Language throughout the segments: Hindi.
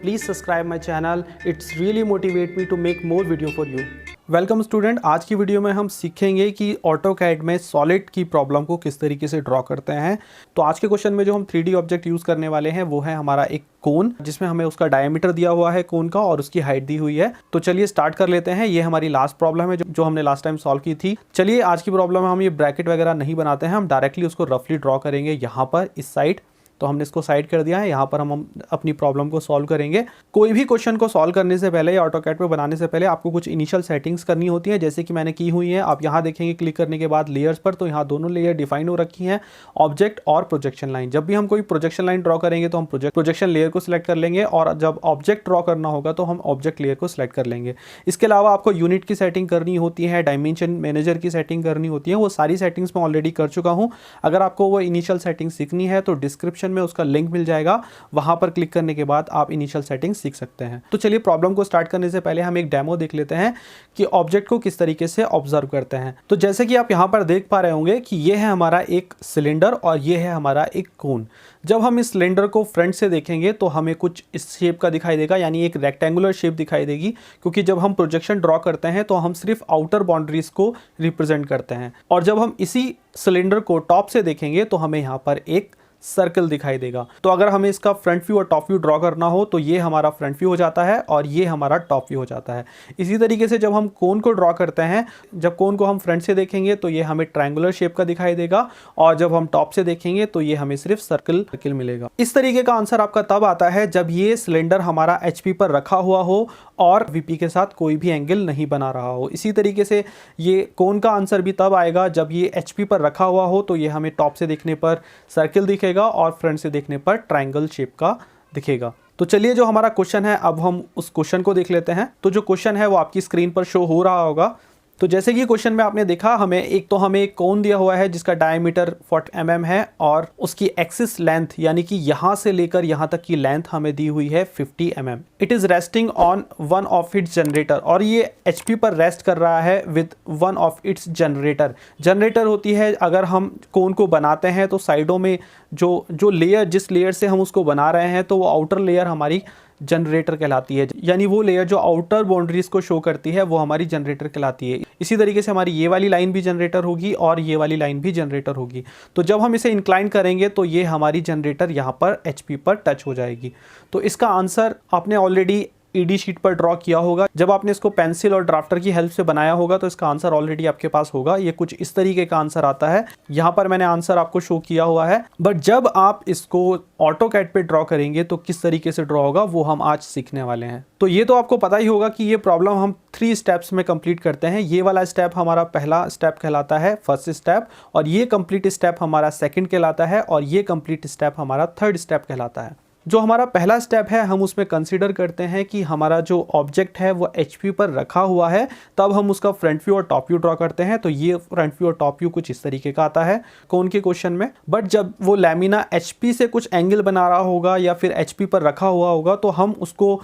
Please subscribe my channel. It's really motivate me to make more video for you. Welcome student, आज की वीडियो में हम सीखेंगे कि ऑटोकैड में सॉलिड की प्रॉब्लम को किस तरीके से ड्रॉ करते हैं। तो आज के क्वेश्चन में जो हम 3D ऑब्जेक्ट यूज़ करने वाले हैं वो है हमारा एक कोन, जिसमें हमें उसका डायमीटर दिया हुआ है कोन का और उसकी हाइट दी हुई है। तो चलिए स्टार्ट कर लेते हैं। ये हमारी लास्ट प्रॉब्लम है जो हमने लास्ट टाइम सॉल्व की थी। चलिए आज की प्रॉब्लम में हम ये ब्रैकेट वगैरह नहीं बनाते हैं, हम डायरेक्टली उसको रफली ड्रॉ करेंगे यहाँ पर इस साइड। तो हमने इसको साइड कर दिया है। यहाँ पर हम अपनी प्रॉब्लम को सॉल्व करेंगे। कोई भी क्वेश्चन को सॉल्व करने से पहले या ऑटोकैड पे बनाने से पहले आपको कुछ इनिशियल सेटिंग्स करनी होती है, जैसे कि मैंने की हुई है। आप यहाँ देखेंगे क्लिक करने के बाद लेयर्स पर, तो यहाँ दोनों लेयर डिफाइन हो रखी हैं, ऑब्जेक्ट और प्रोजेक्शन लाइन। जब भी हम कोई प्रोजेक्शन लाइन ड्रॉ करेंगे तो हम प्रोजेक्शन लेयर को सिलेक्ट कर लेंगे, और जब ऑब्जेक्ट ड्रॉ करना होगा तो हम ऑब्जेक्ट लेयर को सिलेक्ट कर लेंगे। इसके अलावा आपको यूनिट की सेटिंग करनी होती है, डायमेंशन मैनेजर की सेटिंग करनी होती है। वो सारी सेटिंग्स मैं ऑलरेडी कर चुका हूँ। अगर आपको वो इनिशियल सेटिंग सीखनी है तो डिस्क्रिप्शन में उसका लिंक मिल जाएगा, वहां पर क्लिक करने के बाद आप इनिशियल सेटिंग सीख सकते हैं। तो चलिए प्रॉब्लम को स्टार्ट करने से पहले हम एक डेमो देख लेते हैं कि ऑब्जेक्ट को किस तरीके से ऑब्जर्व करते हैं। तो जैसे कि आप यहां पर देख पा रहे होंगे कि ये है हमारा एक सिलेंडर और ये है हमारा एक कोन। जब हम इस सिलेंडर को फ्रंट से देखेंगे तो हमें कुछ इस शेप का दिखाई देगा, यानी एक रेक्टेंगुलर शेप दिखाई देगी, क्योंकि जब हम प्रोजेक्शन ड्रॉ करते हैं तो हम सिर्फ आउटर बाउंड्रीज को रिप्रेजेंट करते हैं। और जब हम इसी सिलेंडर को टॉप से देखेंगे तो हमें यहाँ पर एक सर्कल दिखाई देगा। तो अगर हमें इसका फ्रंट व्यू और टॉप व्यू ड्रॉ करना हो तो ये हमारा फ्रंट व्यू हो जाता है और ये हमारा टॉप व्यू हो जाता है। इसी तरीके से जब हम कोन को ड्रॉ करते हैं, जब कोन को हम फ्रंट से देखेंगे तो ये हमें ट्रायंगुलर शेप का दिखाई देगा, और जब हम टॉप से देखेंगे तो ये हमें सिर्फ सर्कल मिलेगा। इस तरीके का आंसर आपका तब आता है जब ये सिलेंडर हमारा HP पर रखा हुआ हो और VP के साथ कोई भी एंगल नहीं बना रहा हो। इसी तरीके से ये कोन का आंसर भी तब आएगा जब ये HP पर रखा हुआ हो, तो ये हमें टॉप से देखने पर सर्कल दिखेगा और फ्रंट से देखने पर ट्रायंगल शेप का दिखेगा। तो चलिए जो हमारा क्वेश्चन है, अब हम उस क्वेश्चन को देख लेते हैं। तो जो क्वेश्चन है वो आपकी स्क्रीन पर शो हो रहा होगा। तो जैसे कि क्वेश्चन में आपने देखा, हमें एक कोन दिया हुआ है जिसका डायमीटर 40 mm है और उसकी एक्सिस लेंथ यानी कि यहाँ से लेकर यहाँ तक की लेंथ हमें दी हुई है 50 mm। It is resting on one of its generator, और ये HP पर रेस्ट कर रहा है with one of its generator. Generator होती है, अगर हम कोन को बनाते हैं तो साइडों में जो लेयर, जिस लेयर से हम उसको बना रहे हैं, तो वो आउटर लेयर हमारी जनरेटर कहलाती है, यानी वो लेयर जो आउटर बाउंड्रीज को शो करती है वो हमारी जनरेटर कहलाती है। इसी तरीके से हमारी ये वाली लाइन भी जनरेटर होगी और ये वाली लाइन भी जनरेटर होगी। तो जब हम इसे इंक्लाइन करेंगे तो ये हमारी जनरेटर यहाँ पर HP पर टच हो जाएगी। तो इसका आंसर आपने ऑलरेडी ED शीट पर ड्रॉ किया होगा। जब आपने इसको पेंसिल और ड्राफ्टर की हेल्प से बनाया होगा तो इसका आंसर ऑलरेडी आपके पास होगा। ये कुछ इस तरीके का आंसर आता है। यहाँ पर मैंने आंसर आपको शो किया हुआ है, बट जब आप इसको ऑटोकैड पे ड्रॉ करेंगे तो किस तरीके से ड्रॉ होगा वो हम आज सीखने वाले हैं। तो ये तो आपको पता ही होगा कि ये प्रॉब्लम हम 3 स्टेप्स में कंप्लीट करते हैं। ये वाला स्टेप हमारा पहला स्टेप कहलाता है, फर्स्ट स्टेप, और ये कंप्लीट स्टेप हमारा सेकंड कहलाता है, और ये कंप्लीट स्टेप हमारा थर्ड स्टेप कहलाता है। जो हमारा पहला स्टेप है, हम उसमें कंसीडर करते हैं कि हमारा जो ऑब्जेक्ट है वो HP पर रखा हुआ है, तब हम उसका फ्रंट व्यू और टॉप व्यू ड्रॉ करते हैं। तो ये फ्रंट व्यू और टॉप व्यू कुछ इस तरीके का आता है कोन के क्वेश्चन में। बट जब वो लैमिना HP से कुछ एंगल बना रहा होगा या फिर HP पर रखा हुआ होगा, तो हम उसको,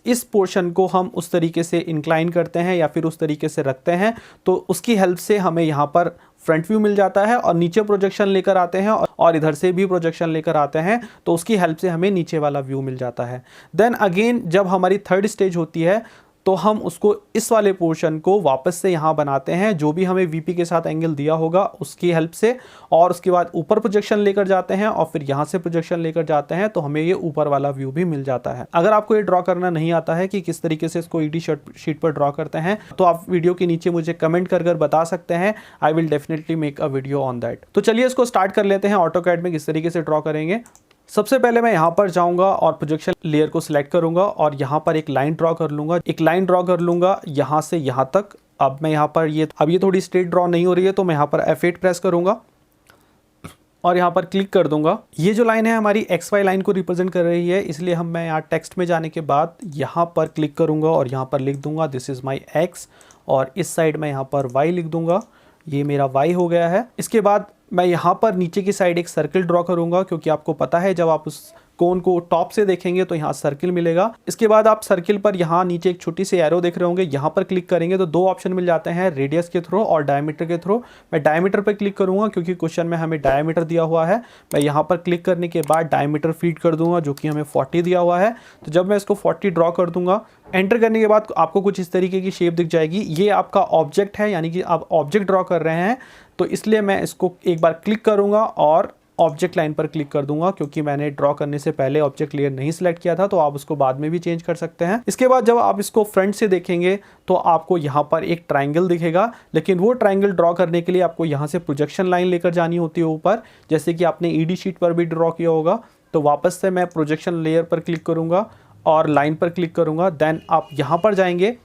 इस पोर्शन को हम उस तरीके से इंक्लाइन करते हैं या फिर उस तरीके से रखते हैं, तो उसकी हेल्प से हमें यहाँ पर फ्रंट व्यू मिल जाता है, और नीचे प्रोजेक्शन लेकर आते हैं और इधर से भी प्रोजेक्शन लेकर आते हैं, तो उसकी हेल्प से हमें नीचे वाला व्यू मिल जाता है। देन अगेन जब हमारी थर्ड स्टेज होती है तो हम उसको, इस वाले पोर्शन को वापस से यहाँ बनाते हैं, जो भी हमें VP के साथ एंगल दिया होगा उसकी हेल्प से, और उसके बाद ऊपर प्रोजेक्शन लेकर जाते हैं और फिर यहाँ से प्रोजेक्शन लेकर जाते हैं, तो हमें ये ऊपर वाला व्यू भी मिल जाता है। अगर आपको ये ड्रॉ करना नहीं आता है कि किस तरीके से इसको ED शीट पर ड्रॉ करते हैं, तो आप वीडियो के नीचे मुझे कमेंट कर बता सकते हैं। I will definitely make a video on that. तो चलिए इसको स्टार्ट कर लेते हैं, ऑटोकैड में किस तरीके से ड्रॉ करेंगे। सबसे पहले मैं यहाँ पर जाऊँगा और प्रोजेक्शन लेयर को सिलेक्ट करूँगा और यहाँ पर एक लाइन ड्रॉ कर लूँगा, यहाँ से यहाँ तक। अब मैं यहाँ पर ये थोड़ी स्ट्रेट ड्रॉ नहीं हो रही है, तो मैं यहाँ पर F8 प्रेस करूँगा और यहाँ पर क्लिक कर दूंगा। ये जो लाइन है हमारी XY लाइन को रिप्रेजेंट कर रही है, इसलिए मैं यहाँ टेक्स्ट में जाने के बाद यहाँ पर क्लिक करूँगा और यहाँ पर लिख दूंगा दिस इज़ माई X, और इस साइड में यहाँ पर Y लिख दूंगा। ये मेरा Y हो गया है। इसके बाद मैं यहाँ पर नीचे की साइड एक सर्कल ड्रॉ करूँगा, क्योंकि आपको पता है जब आप उस कोन को टॉप से देखेंगे तो यहाँ सर्किल मिलेगा। इसके बाद आप सर्किल पर यहाँ नीचे एक छोटी सी एरो देख रहे होंगे, यहाँ पर क्लिक करेंगे तो दो ऑप्शन मिल जाते हैं, रेडियस के थ्रू और डायमीटर के थ्रू। मैं डायमीटर पर क्लिक करूँगा क्योंकि क्वेश्चन में हमें डायमीटर दिया हुआ है। मैं यहाँ पर क्लिक करने के बाद डायमीटर फीड कर दूंगा जो कि हमें 40 दिया हुआ है। तो जब मैं इसको 40 ड्रॉ कर दूंगा, एंटर करने के बाद आपको कुछ इस तरीके की शेप दिख जाएगी। ये आपका ऑब्जेक्ट है, यानी कि आप ऑब्जेक्ट ड्रॉ कर रहे हैं, तो इसलिए मैं इसको एक बार क्लिक करूंगा और ऑब्जेक्ट लाइन पर क्लिक कर दूंगा, क्योंकि मैंने ड्रॉ करने से पहले ऑब्जेक्ट लेयर नहीं सिलेक्ट किया था, तो आप उसको बाद में भी चेंज कर सकते हैं। इसके बाद जब आप इसको फ्रंट से देखेंगे तो आपको यहाँ पर एक ट्राइंगल दिखेगा, लेकिन वो ट्राइंगल ड्रॉ करने के लिए आपको यहाँ से प्रोजेक्शन लाइन लेकर जानी होती है ऊपर, जैसे कि आपने ईडी शीट पर भी ड्रॉ किया होगा। तो वापस से मैं प्रोजेक्शन लेयर पर क्लिक करूँगा और लाइन पर क्लिक करूँगा। देन आप यहाँ पर जाएंगे,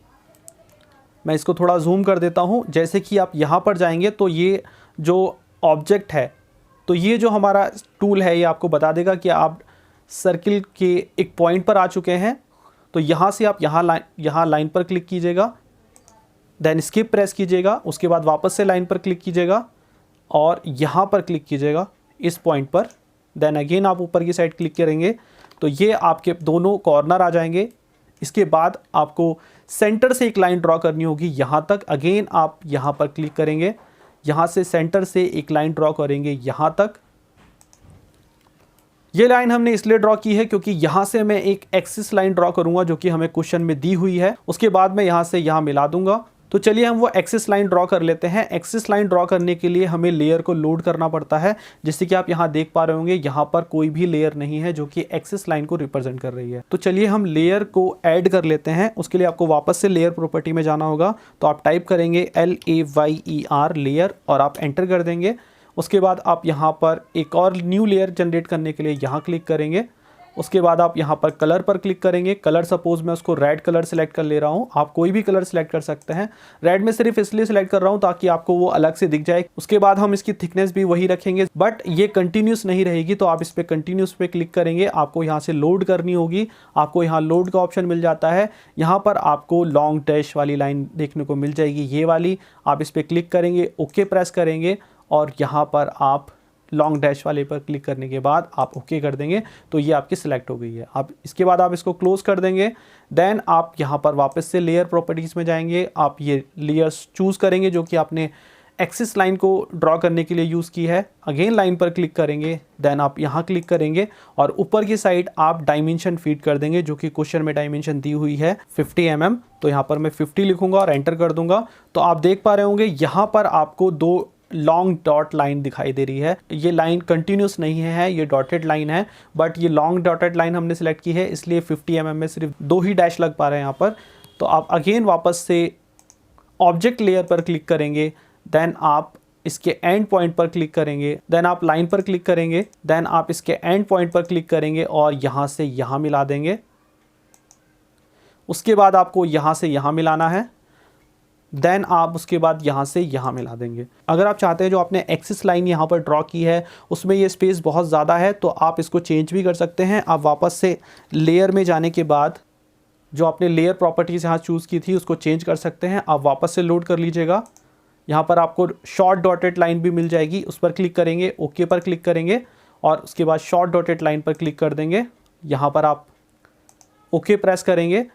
मैं इसको थोड़ा जूम कर देता हूँ। जैसे कि आप यहाँ पर जाएंगे तो ये जो ऑब्जेक्ट है, तो ये जो हमारा टूल है, ये आपको बता देगा कि आप सर्किल के एक पॉइंट पर आ चुके हैं। तो यहाँ से आप यहाँ लाइन पर क्लिक कीजिएगा, देन स्किप प्रेस कीजिएगा, उसके बाद वापस से लाइन पर क्लिक कीजिएगा और यहाँ पर क्लिक कीजिएगा इस पॉइंट पर। देन अगेन आप ऊपर की साइड क्लिक करेंगे तो ये आपके दोनों कॉर्नर आ जाएंगे। इसके बाद आपको सेंटर से एक लाइन ड्रॉ करनी होगी यहाँ तक। अगेन आप यहाँ पर क्लिक करेंगे, यहाँ से सेंटर से एक लाइन ड्रॉ करेंगे यहाँ तक। ये लाइन हमने इसलिए ड्रॉ की है क्योंकि यहाँ से मैं एक एक्सिस लाइन ड्रॉ करूँगा जो कि हमें क्वेश्चन में दी हुई है। उसके बाद मैं यहाँ से यहाँ मिला दूंगा। तो चलिए हम वो एक्सिस लाइन ड्रॉ कर लेते हैं। एक्सिस लाइन ड्रॉ करने के लिए हमें लेयर को लोड करना पड़ता है, जैसे कि आप यहाँ देख पा रहे होंगे, यहाँ पर कोई भी लेयर नहीं है जो कि एक्सिस लाइन को रिप्रेजेंट कर रही है। तो चलिए हम लेयर को ऐड कर लेते हैं। उसके लिए आपको वापस से लेयर प्रॉपर्टी में जाना होगा। तो आप टाइप करेंगे LAYER लेयर और आप एंटर कर देंगे। उसके बाद आप यहाँ पर एक और न्यू लेयर जनरेट करने के लिए यहाँ क्लिक करेंगे। उसके बाद आप यहाँ पर कलर पर क्लिक करेंगे। कलर सपोज मैं उसको रेड कलर सेलेक्ट कर ले रहा हूँ, आप कोई भी कलर सेलेक्ट कर सकते हैं। रेड में सिर्फ इसलिए सेलेक्ट कर रहा हूँ ताकि आपको वो अलग से दिख जाए। उसके बाद हम इसकी थिकनेस भी वही रखेंगे, बट ये कंटिन्यूस नहीं रहेगी। तो आप इस पर कंटिन्यूस पे क्लिक करेंगे, आपको यहाँ से लोड करनी होगी। आपको यहाँ लोड का ऑप्शन मिल जाता है। यहाँ पर आपको लॉन्ग डैश वाली लाइन देखने को मिल जाएगी, ये वाली। आप इस पर क्लिक करेंगे, ओके प्रेस करेंगे और यहाँ पर आप लॉन्ग डैश वाले पर क्लिक करने के बाद आप ओके कर देंगे तो ये आपकी सिलेक्ट हो गई है। आप इसके बाद आप इसको क्लोज कर देंगे। देन आप यहाँ पर वापस से लेयर प्रॉपर्टीज़ में जाएंगे। आप ये लेयर्स चूज़ करेंगे जो कि आपने एक्सिस लाइन को ड्रॉ करने के लिए यूज़ की है। अगेन लाइन पर क्लिक करेंगे, देन आप यहाँ क्लिक करेंगे और ऊपर की साइड आप डायमेंशन फीड कर देंगे, जो कि क्वेश्चन में डायमेंशन दी हुई है 50 mm। तो यहाँ पर मैं 50 लिखूंगा और एंटर कर दूंगा। तो आप देख पा रहे होंगे यहाँ पर आपको दो लॉन्ग डॉट लाइन दिखाई दे रही है। ये लाइन कंटिन्यूस नहीं है, ये डॉटेड लाइन है, बट ये लॉन्ग डॉटेड लाइन हमने सेलेक्ट की है, इसलिए 50 mm में सिर्फ दो ही डैश लग पा रहे हैं यहाँ पर। तो आप अगेन वापस से ऑब्जेक्ट लेयर पर क्लिक करेंगे, देन आप इसके एंड पॉइंट पर क्लिक करेंगे, देन आप लाइन पर क्लिक करेंगे, देन आप इसके एंड पॉइंट पर क्लिक करेंगे और यहाँ से यहाँ मिला देंगे। उसके बाद आपको यहाँ से यहाँ मिलाना है, देन आप उसके बाद यहाँ से यहाँ मिला देंगे। अगर आप चाहते हैं जो आपने एक्सिस लाइन यहाँ पर ड्रॉ की है उसमें ये स्पेस बहुत ज़्यादा है तो आप इसको चेंज भी कर सकते हैं। आप वापस से लेयर में जाने के बाद जो आपने लेयर प्रॉपर्टीज़ यहाँ चूज़ की थी उसको चेंज कर सकते हैं। आप वापस से लोड कर लीजिएगा। यहाँ पर आपको शॉर्ट डॉटेड लाइन भी मिल जाएगी, उस पर क्लिक करेंगे, ओके पर क्लिक करेंगे और उसके बाद शॉर्ट डॉटेड लाइन पर क्लिक कर देंगे। यहाँ पर आप ओके प्रेस करेंगे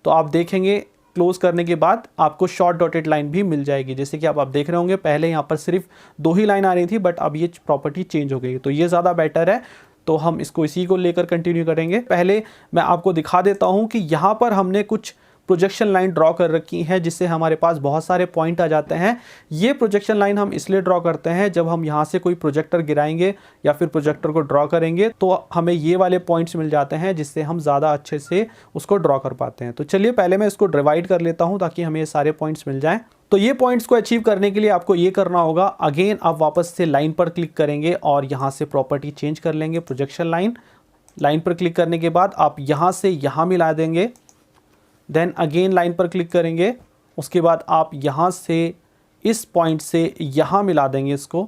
तो आप देखेंगे क्लोज करने के बाद आपको शॉर्ट डॉटेड लाइन भी मिल जाएगी। जैसे कि आप देख रहे होंगे पहले यहाँ पर सिर्फ दो ही लाइन आ रही थी, बट अब ये प्रॉपर्टी चेंज हो गई, तो ये ज़्यादा बेटर है। तो हम इसको इसी को लेकर कंटिन्यू करेंगे। पहले मैं आपको दिखा देता हूँ कि यहाँ पर हमने कुछ प्रोजेक्शन लाइन ड्रॉ कर रखी है जिससे हमारे पास बहुत सारे पॉइंट आ जाते हैं। ये प्रोजेक्शन लाइन हम इसलिए ड्रॉ करते हैं जब हम यहाँ से कोई प्रोजेक्टर गिराएंगे या फिर प्रोजेक्टर को ड्रॉ करेंगे तो हमें ये वाले पॉइंट्स मिल जाते हैं जिससे हम ज़्यादा अच्छे से उसको ड्रॉ कर पाते हैं। तो चलिए पहले मैं इसको डिवाइड कर लेता हूँ ताकि हमें ये सारे पॉइंट्स मिल जाएँ। तो ये पॉइंट्स को अचीव करने के लिए आपको ये करना होगा, अगेन आप वापस से लाइन पर क्लिक करेंगे और यहाँ से प्रॉपर्टी चेंज कर लेंगे प्रोजेक्शन लाइन। लाइन पर क्लिक करने के बाद आप यहाँ से यहाँ मिला देंगे, देन अगेन लाइन पर क्लिक करेंगे। उसके बाद आप यहाँ से इस पॉइंट से यहाँ मिला देंगे इसको।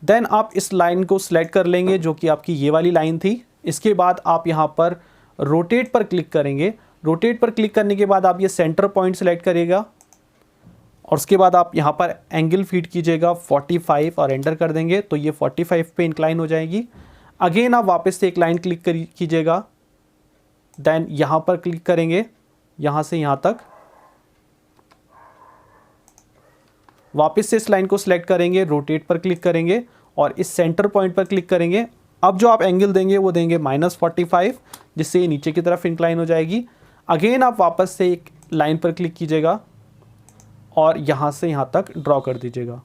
देन आप इस लाइन को सिलेक्ट कर लेंगे जो कि आपकी ये वाली लाइन थी। इसके बाद आप यहाँ पर रोटेट पर क्लिक करेंगे। रोटेट पर क्लिक करने के बाद आप ये सेंटर पॉइंट सिलेक्ट करिएगा और उसके बाद आप यहाँ पर एंगल फीड कीजिएगा 45 और एंटर कर देंगे तो ये 45 पे इंक्लाइन हो जाएगी। अगेन आप वापस से एक लाइन क्लिक कीजिएगा, देन यहाँ पर क्लिक करेंगे, यहाँ से यहाँ तक, वापस से इस लाइन को सिलेक्ट करेंगे, रोटेट पर क्लिक करेंगे और इस सेंटर पॉइंट पर क्लिक करेंगे। अब जो आप एंगल देंगे वो देंगे -45, जिससे ये नीचे की तरफ इंक्लाइन हो जाएगी। अगेन आप वापस से एक लाइन पर क्लिक कीजिएगा और यहाँ से यहाँ तक ड्रॉ कर दीजिएगा।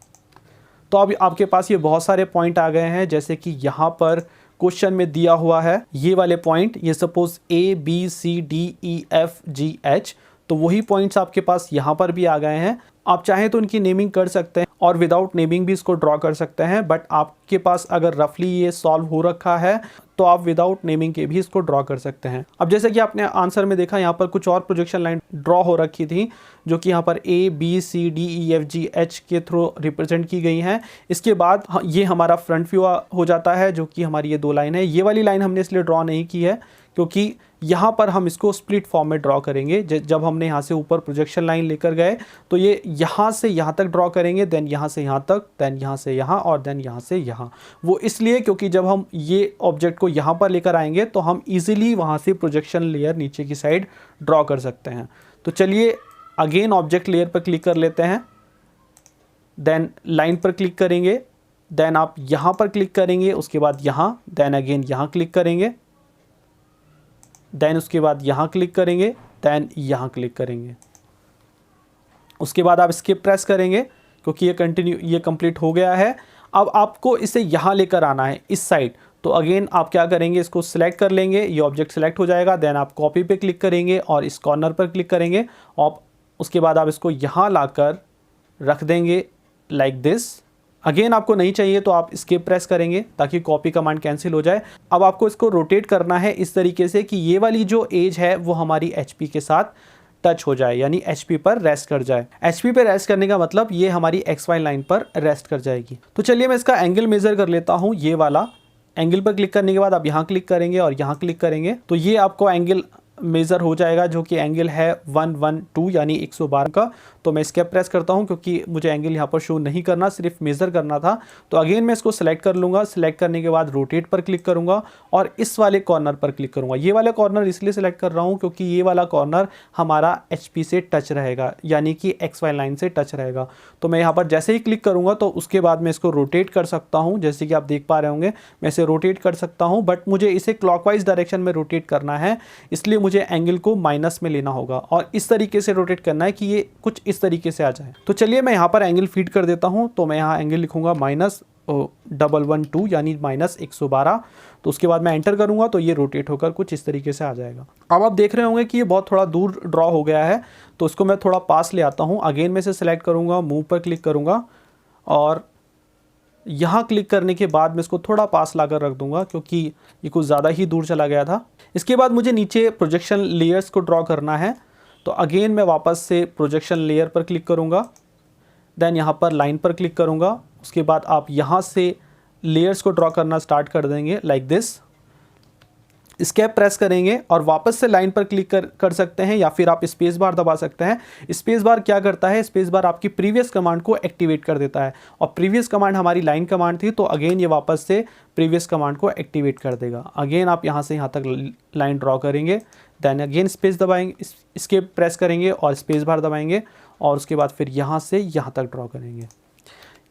तो अब आपके पास ये बहुत सारे पॉइंट आ गए हैं, जैसे कि यहाँ पर क्वेश्चन में दिया हुआ है ये वाले पॉइंट, ये सपोज ABCDEFGH, तो वही पॉइंट्स आपके पास यहाँ पर भी आ गए हैं। आप चाहें तो उनकी नेमिंग कर सकते हैं और विदाउट नेमिंग भी इसको ड्रॉ कर सकते हैं, बट आपके पास अगर रफली ये सॉल्व हो रखा है तो आप विदाउट नेमिंग के भी इसको ड्रॉ कर सकते हैं। अब जैसे कि आपने आंसर में देखा, यहाँ पर कुछ और प्रोजेक्शन लाइन ड्रॉ हो रखी थी जो कि यहाँ पर ABCDEFGH के थ्रू रिप्रेजेंट की गई हैं। इसके बाद ये हमारा फ्रंट व्यू हो जाता है, जो कि हमारी ये 2 लाइन है। ये वाली लाइन हमने इसलिए ड्रॉ नहीं की है क्योंकि यहाँ पर हम इसको स्प्लिट फॉर्म में ड्रॉ करेंगे। जब हमने यहाँ से ऊपर प्रोजेक्शन लाइन लेकर गए तो ये यहाँ से यहाँ तक ड्रॉ करेंगे, देन यहाँ से यहाँ तक, देन यहाँ से यहाँ और देन यहाँ से यहाँ। वो इसलिए क्योंकि जब हम ये ऑब्जेक्ट को यहाँ पर लेकर आएंगे तो हम इजीली वहाँ से प्रोजेक्शन लेयर नीचे की साइड ड्रॉ कर सकते हैं। तो चलिए अगेन ऑब्जेक्ट लेयर पर क्लिक कर लेते हैं, देन लाइन पर क्लिक करेंगे, देन आप यहाँ पर क्लिक करेंगे, उसके बाद यहाँ, देन अगेन यहाँ क्लिक करेंगे, देन उसके बाद यहाँ क्लिक करेंगे, देन यहाँ क्लिक करेंगे। उसके बाद आप स्किप प्रेस करेंगे क्योंकि ये कंप्लीट हो गया है। अब आपको इसे यहाँ लेकर आना है इस साइड, तो अगेन आप क्या करेंगे, इसको सिलेक्ट कर लेंगे, ये ऑब्जेक्ट सिलेक्ट हो जाएगा, देन आप कॉपी पे क्लिक करेंगे और इस कॉर्नर पर क्लिक करेंगे और उसके बाद आप इसको यहाँ लाकर रख देंगे लाइक दिस। अगेन आपको नहीं चाहिए तो आप स्किप प्रेस करेंगे ताकि कॉपी कमांड कैंसिल हो जाए। अब आपको इसको रोटेट करना है इस तरीके से कि ये वाली जो एज है वो हमारी HP के साथ टच हो जाए, यानी HP पर रेस्ट कर जाए। HP पे रेस्ट करने का मतलब ये हमारी XY लाइन पर रेस्ट कर जाएगी। तो चलिए मैं इसका एंगल मेज़र कर लेता हूँ। ये वाला एंगल पर क्लिक करने के बाद आप यहाँ क्लिक करेंगे और यहाँ क्लिक करेंगे तो ये आपको एंगल मेज़र हो जाएगा, जो कि एंगल है 112 यानी 112 का। तो मैं स्केप प्रेस करता हूं क्योंकि मुझे एंगल यहाँ पर शो नहीं करना, सिर्फ मेज़र करना था। तो अगेन मैं इसको सेलेक्ट कर लूँगा, सेलेक्ट करने के बाद रोटेट पर क्लिक करूँगा और इस वाले कॉर्नर पर क्लिक करूँगा। ये वाला कॉर्नर इसलिए सेलेक्ट कर रहा हूँ क्योंकि ये वाला कॉर्नर हमारा HP से टच रहेगा, यानी कि XY लाइन से टच रहेगा। तो मैं यहाँ पर जैसे ही क्लिक करूँगा तो उसके बाद मैं इसको रोटेट कर सकता हूँ, जैसे कि आप देख पा रहे होंगे मैं इसे रोटेट कर सकता हूँ, बट मुझे इसे क्लॉकवाइज डायरेक्शन में रोटेट करना है, इसलिए मुझे एंगल को माइनस में लेना होगा और इस तरीके से रोटेट करना है कि ये कुछ इस तरीके से आ जाए। तो चलिए मैं यहाँ पर एंगल फीड कर देता हूँ। तो मैं यहाँ एंगल लिखूंगा -112 यानी -112। तो उसके बाद मैं एंटर करूंगा तो ये रोटेट होकर कुछ इस तरीके से आ जाएगा। अब आप देख रहे होंगे कि ये बहुत थोड़ा दूर ड्रॉ हो गया है, तो इसको मैं थोड़ा पास ले आता हूँ। अगेन मैं इसे सिलेक्ट करूँगा, मूव पर क्लिक करूँगा और यहाँ क्लिक करने के बाद मैं इसको थोड़ा पास लाकर रख दूंगा क्योंकि ये कुछ ज़्यादा ही दूर चला गया था। इसके बाद मुझे नीचे प्रोजेक्शन लेयर्स को ड्रॉ करना है, तो अगेन मैं वापस से प्रोजेक्शन लेयर पर क्लिक करूँगा, देन यहाँ पर लाइन पर क्लिक करूँगा। उसके बाद आप यहाँ से लेयर्स को ड्रॉ करना स्टार्ट कर देंगे लाइक दिस। स्केप प्रेस करेंगे और वापस से लाइन पर क्लिक कर सकते हैं या फिर आप स्पेस बार दबा सकते हैं। स्पेस बार क्या करता है, स्पेस बार आपकी प्रीवियस कमांड को एक्टिवेट कर देता है और प्रीवियस कमांड हमारी लाइन कमांड थी, तो अगेन ये वापस से प्रीवियस कमांड को एक्टिवेट कर देगा। अगेन आप यहाँ से यहाँ तक लाइन ड्रॉ करेंगे, देन अगेन स्पेस दबाएंगे, स्केप प्रेस करेंगे और स्पेस बार दबाएंगे और उसके बाद फिर यहाँ से यहाँ तक ड्रॉ करेंगे।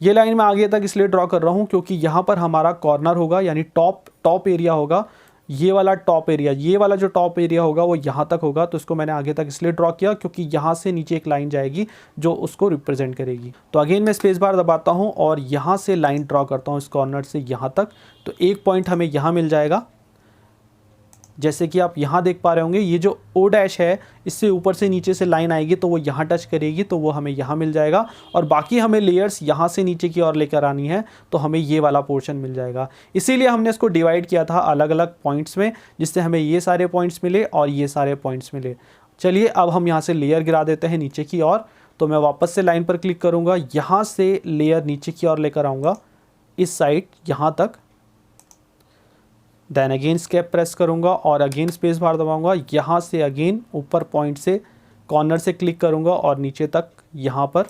ये लाइन मैं आगे तक इसलिए ड्रॉ कर रहा हूँ क्योंकि यहाँ पर हमारा कॉर्नर होगा, यानी टॉप एरिया होगा। ये वाला टॉप एरिया, ये वाला जो टॉप एरिया होगा वो यहाँ तक होगा, तो इसको मैंने आगे तक इसलिए ड्रॉ किया क्योंकि यहाँ से नीचे एक लाइन जाएगी जो उसको रिप्रेजेंट करेगी। तो अगेन मैं स्पेस बार दबाता हूँ और यहाँ से लाइन ड्रॉ करता हूँ इस कॉर्नर से यहाँ तक। तो एक पॉइंट हमें यहाँ मिल जाएगा, जैसे कि आप यहाँ देख पा रहे होंगे। ये जो O डैश है, इससे ऊपर से नीचे से लाइन आएगी तो वो यहाँ टच करेगी, तो वो हमें यहाँ मिल जाएगा। और बाकी हमें लेयर्स यहाँ से नीचे की ओर लेकर आनी है तो हमें ये वाला पोर्शन मिल जाएगा। इसीलिए हमने इसको डिवाइड किया था अलग अलग पॉइंट्स में, जिससे हमें ये सारे पॉइंट्स मिले और ये सारे पॉइंट्स मिले। चलिए अब हम यहाँ से लेयर गिरा देते हैं नीचे की ओर। तो मैं वापस से लाइन पर क्लिक करूँगा, यहाँ से लेयर नीचे की ओर लेकर आऊँगा इस साइड यहाँ तक, देन अगेन स्केप प्रेस करूँगा और अगेन स्पेस बार दबाऊँगा। यहाँ से अगेन ऊपर पॉइंट से कॉर्नर से क्लिक करूँगा और नीचे तक यहाँ पर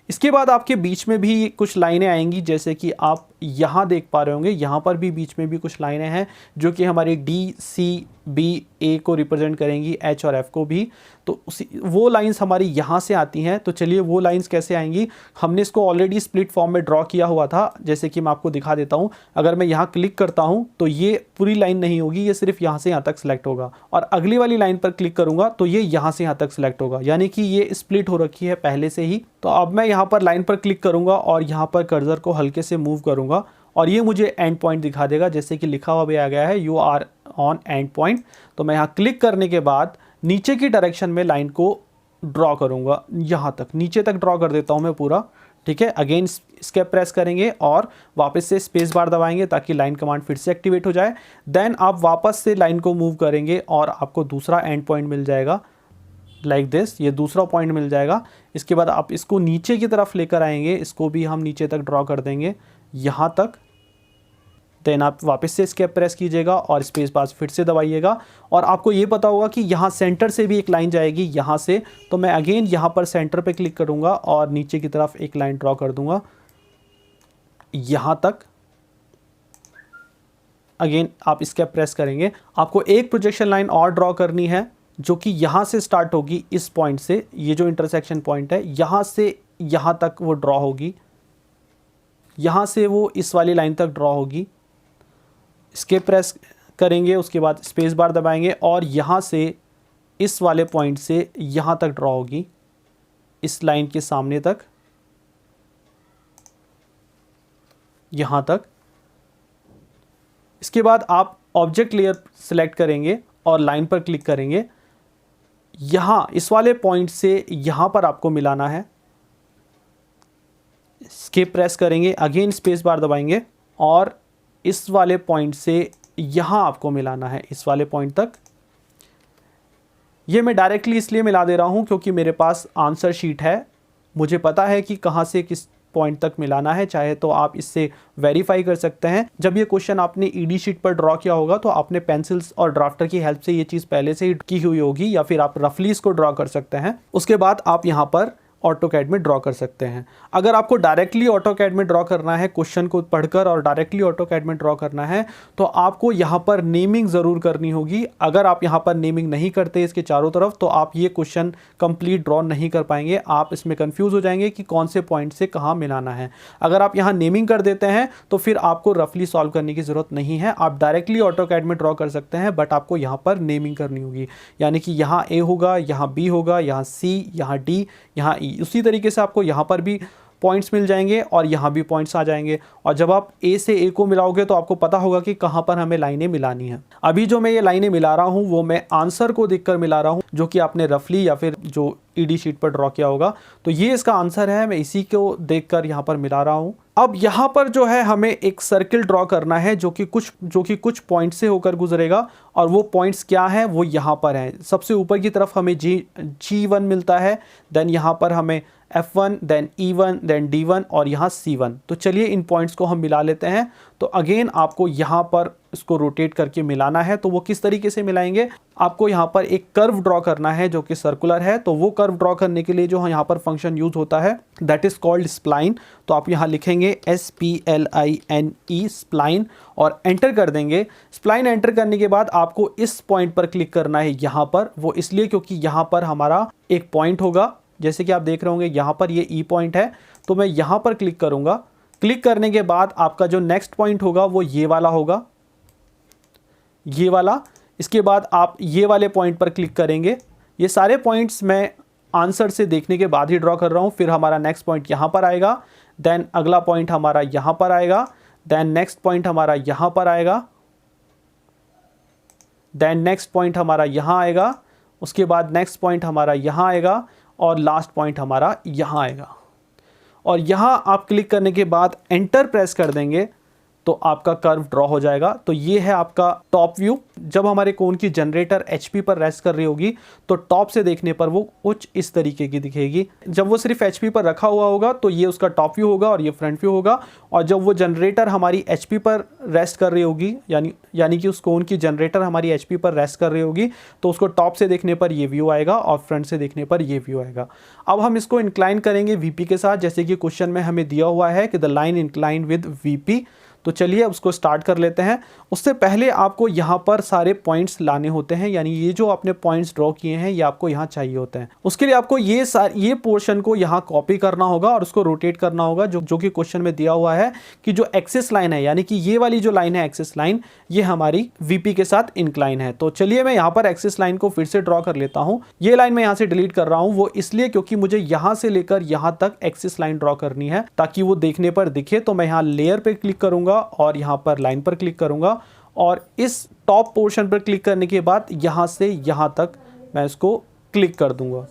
इसके बाद आपके बीच में भी कुछ लाइनें आएंगी, जैसे कि आप यहाँ देख पा रहे होंगे, यहाँ पर भी बीच में भी कुछ लाइनें हैं जो कि हमारी डी, सी, बी, ए को रिप्रेजेंट करेंगी, एच और एफ को भी। तो उसी वो लाइंस हमारी यहाँ से आती हैं। तो चलिए वो लाइंस कैसे आएंगी, हमने इसको ऑलरेडी स्प्लिट फॉर्म में ड्रॉ किया हुआ था, जैसे कि मैं आपको दिखा देता हूँ। अगर मैं यहाँ क्लिक करता हूँ तो ये पूरी लाइन नहीं होगी, ये सिर्फ यहाँ से यहाँ तक सिलेक्ट होगा, और अगली वाली लाइन पर क्लिक करूँगा तो ये यहाँ से यहाँ तक सिलेक्ट होगा, यानी कि ये स्प्लिट हो रखी है पहले से ही। तो अब मैं यहाँ पर लाइन पर क्लिक करूँगा और यहाँ पर कर्सर को हल्के से मूव करूँगा और ये मुझे एंड पॉइंट दिखा देगा, जैसे कि लिखा हुआ भी आ गया है you are on end point. तो मैं यहाँ क्लिक करने के बाद नीचे की डायरेक्शन में लाइन को ड्रॉ करूँगा, यहाँ तक नीचे तक ड्रॉ कर देता हूँ मैं पूरा। ठीक है, अगेन एस्केप प्रेस करेंगे और वापस से स्पेस बार दबाएंगे ताकि लाइन कमांड फिर से एक्टिवेट हो जाए। देन आप वापस से लाइन को मूव करेंगे और आपको दूसरा एंड पॉइंट मिल जाएगा, लाइक दिस, ये दूसरा पॉइंट मिल जाएगा। इसके बाद आप इसको नीचे की तरफ लेकर आएंगे, इसको भी हम नीचे तक ड्रॉ कर देंगे यहाँ तक। देन आप वापस से एस्केप प्रेस कीजिएगा और स्पेस बार फिर से दबाइएगा, और आपको ये पता होगा कि यहाँ सेंटर से भी एक लाइन जाएगी यहाँ से। तो मैं अगेन यहाँ पर सेंटर पे क्लिक करूँगा और नीचे की तरफ एक लाइन ड्रॉ कर दूँगा यहाँ तक। अगेन आप एस्केप प्रेस करेंगे, आपको एक प्रोजेक्शन लाइन और ड्रॉ करनी है जो कि यहाँ से स्टार्ट होगी, इस पॉइंट से, ये जो इंटरसेक्शन पॉइंट है यहाँ से यहाँ तक वो ड्रॉ होगी, यहाँ से वो इस वाली लाइन तक ड्रॉ होगी। एस्केप प्रेस करेंगे, उसके बाद स्पेस बार दबाएंगे और यहाँ से इस वाले पॉइंट से यहाँ तक ड्रॉ होगी, इस लाइन के सामने तक, यहाँ तक। इसके बाद आप ऑब्जेक्ट लेयर सेलेक्ट करेंगे और लाइन पर क्लिक करेंगे, यहाँ इस वाले पॉइंट से यहाँ पर आपको मिलाना है। एस्केप प्रेस करेंगे, अगेन स्पेस बार दबाएंगे और इस वाले पॉइंट से यहाँ आपको मिलाना है, इस वाले पॉइंट तक। ये मैं डायरेक्टली इसलिए मिला दे रहा हूँ क्योंकि मेरे पास आंसर शीट है, मुझे पता है कि कहाँ से किस पॉइंट तक मिलाना है। चाहे तो आप इससे वेरीफाई कर सकते हैं। जब ये क्वेश्चन आपने ईडी शीट पर ड्रॉ किया होगा तो आपने पेंसिल्स और ड्राफ्टर की हेल्प से ये चीज़ पहले से ही की हुई होगी, या फिर आप रफली इसको ड्रॉ कर सकते हैं। उसके बाद आप यहाँ पर ऑटोकैड में ड्रॉ कर सकते हैं। अगर आपको डायरेक्टली ऑटोकैड में ड्रॉ करना है, क्वेश्चन को पढ़कर और डायरेक्टली ऑटोकैड में ड्रॉ करना है, तो आपको यहाँ पर नेमिंग ज़रूर करनी होगी। अगर आप यहाँ पर नेमिंग नहीं करते इसके चारों तरफ तो आप ये क्वेश्चन कंप्लीट ड्रॉ नहीं कर पाएंगे, आप इसमें कंफ्यूज हो जाएंगे कि कौन से पॉइंट से कहाँ मिलाना है। अगर आप यहाँ नेमिंग कर देते हैं तो फिर आपको रफली सॉल्व करने की ज़रूरत नहीं है, आप डायरेक्टली ऑटोकैड में ड्रॉ कर सकते हैं, बट आपको यहाँ पर नेमिंग करनी होगी। यानी कि यहाँ ए होगा, यहाँ बी होगा, यहाँ सी, यहाँ डी, यहाँ ई। उसी तरीके से आपको यहाँ पर भी पॉइंट्स मिल जाएंगे और यहाँ भी पॉइंट्स आ जाएंगे, और जब आप ए से ए को मिलाओगे तो आपको पता होगा कि कहाँ पर हमें लाइनें मिलानी है। अभी जो मैं ये लाइनें मिला रहा हूँ वो मैं आंसर को देखकर मिला रहा हूँ, जो कि आपने रफली या फिर जो ईडी शीट पर ड्रॉ किया होगा। तो ये इसका आंसर है, मैं इसी को देखकर यहाँ पर मिला रहा हूँ। अब यहाँ पर जो है हमें एक सर्किल ड्रॉ करना है जो कि कुछ पॉइंट से होकर गुजरेगा, और वो पॉइंट्स क्या है वो यहाँ पर है। सबसे ऊपर की तरफ हमें G1 मिलता है, देन यहाँ पर हमें F1, then E1, then D1 और यहाँ C1। तो चलिए इन पॉइंट्स को हम मिला लेते हैं। तो अगेन आपको यहाँ पर इसको रोटेट करके मिलाना है। तो वो किस तरीके से मिलाएंगे, आपको यहाँ पर एक कर्व ड्रॉ करना है जो कि सर्कुलर है। तो वो कर्व ड्रॉ करने के लिए जो यहाँ पर फंक्शन यूज होता है दैट इज कॉल्ड स्प्लाइन। तो आप यहाँ लिखेंगे SPLINE स्प्लाइन और एंटर कर देंगे। स्प्लाइन एंटर करने के बाद आपको इस पॉइंट पर क्लिक करना है यहाँ पर, वो इसलिए क्योंकि यहाँ पर हमारा एक पॉइंट होगा, जैसे कि आप देख रहे होंगे यहाँ पर ये ई पॉइंट है। तो मैं यहाँ पर क्लिक करूँगा। क्लिक करने के बाद आपका जो नेक्स्ट पॉइंट होगा वो ये वाला होगा, ये वाला। इसके बाद आप ये वाले पॉइंट पर क्लिक करेंगे। ये सारे पॉइंट्स मैं आंसर से देखने के बाद ही ड्रॉ कर रहा हूँ। फिर हमारा नेक्स्ट पॉइंट यहाँ पर आएगा, देन अगला पॉइंट हमारा यहाँ पर आएगा, देन नेक्स्ट पॉइंट हमारा यहाँ पर आएगा, देन नेक्स्ट पॉइंट हमारा यहाँ आएगा, उसके बाद नेक्स्ट पॉइंट हमारा यहाँ आएगा और लास्ट पॉइंट हमारा यहाँ आएगा। और यहाँ आप क्लिक करने के बाद एंटर प्रेस कर देंगे तो आपका कर्व ड्रॉ हो जाएगा। तो ये है आपका टॉप व्यू। जब हमारे कोन की जनरेटर HP पर रेस्ट कर रही होगी तो टॉप से देखने पर वो कुछ इस तरीके की दिखेगी। जब वो सिर्फ HP पर रखा हुआ होगा तो ये उसका टॉप व्यू होगा और ये फ्रंट व्यू होगा। और जब वो जनरेटर हमारी HP पर रेस्ट कर रही होगी, यानी कि उस कोन की जनरेटर हमारी HP पर रेस्ट कर रही होगी, तो उसको टॉप से देखने पर ये व्यू आएगा और फ्रंट से देखने पर ये व्यू आएगा। अब हम इसको इंक्लाइन करेंगे VP के साथ, जैसे कि क्वेश्चन में हमें दिया हुआ है कि the line incline with VP। तो चलिए उसको स्टार्ट कर लेते हैं। उससे पहले आपको यहाँ पर सारे पॉइंट्स लाने होते हैं, यानी ये जो आपने पॉइंट्स ड्रॉ किए हैं ये आपको यहाँ चाहिए होते हैं। उसके लिए आपको ये पोर्शन को यहाँ कॉपी करना होगा और उसको रोटेट करना होगा, जो कि क्वेश्चन में दिया हुआ है कि जो एक्सिस लाइन है, यानी कि ये वाली जो लाइन है एक्सिस लाइन, ये हमारी VP के साथ इंक्लाइन है। तो चलिए मैं यहाँ पर एक्सिस लाइन को फिर से ड्रॉ कर लेता हूँ। ये लाइन मैं यहाँ से डिलीट कर रहा हूँ, वो इसलिए क्योंकि मुझे यहाँ से लेकर यहाँ तक एक्सिस लाइन ड्रॉ करनी है ताकि वो देखने पर दिखे। तो मैं यहाँ लेयर पे क्लिक करूंगा और यहाँ पर लाइन पर क्लिक करूंगा और इस टॉप पोर्शन पर क्लिक करने के बाद यहाँ से यहाँ तक मैं इसको क्लिक कर दूंगा।